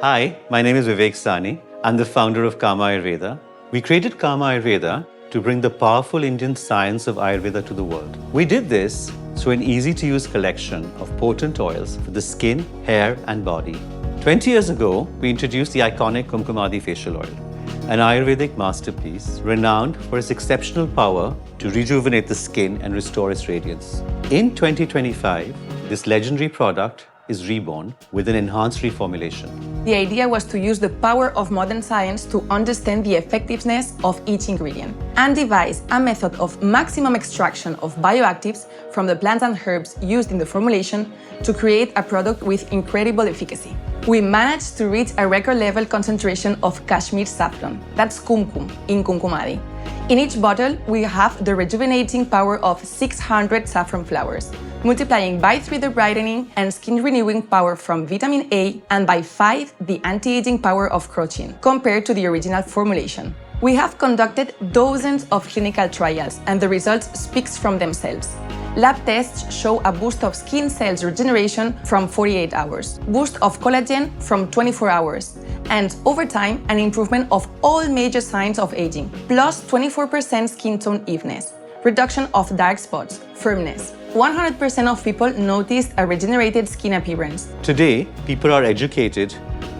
Hi, my name is Vivek Sani. I'm the founder of Kama Ayurveda. We created Kama Ayurveda to bring the powerful Indian science of Ayurveda to the world. We did this through an easy-to-use collection of potent oils for the skin, hair, and body. 20 years ago, we introduced the iconic Kumkumadi facial oil, an Ayurvedic masterpiece renowned for its exceptional power to rejuvenate the skin and restore its radiance. In 2025, this legendary product is reborn with an enhanced reformulation. The idea was to use the power of modern science to understand the effectiveness of each ingredient and devise a method of maximum extraction of bioactives from the plants and herbs used in the formulation to create a product with incredible efficacy. We managed to reach a record level concentration of Kashmir saffron, that's kumkum in Kumkumadi. In each bottle, we have the rejuvenating power of 600 saffron flowers, multiplying by 3 the brightening and skin renewing power from vitamin A and by 5 the anti-aging power of Crocin, compared to the original formulation. We have conducted dozens of clinical trials and the results speak from themselves. Lab tests show a boost of skin cells regeneration from 48 hours, boost of collagen from 24 hours, and over time, an improvement of all major signs of aging, plus 24% skin tone evenness, reduction of dark spots, firmness. 100% of people noticed a regenerated skin appearance. Today, people are educated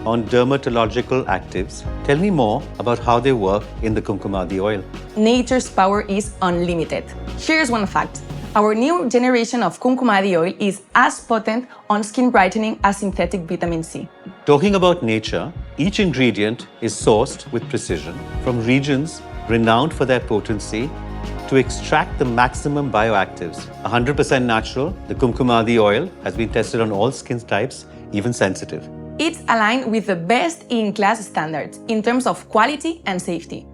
on dermatological actives. Tell me more about how they work in the Kumkumadi oil. Nature's power is unlimited. Here's one fact. Our new generation of Kumkumadi oil is as potent on skin brightening as synthetic vitamin C. Talking about nature, each ingredient is sourced with precision from regions renowned for their potency to extract the maximum bioactives. 100% natural, the Kumkumadi oil has been tested on all skin types, even sensitive. It's aligned with the best-in-class standards in terms of quality and safety.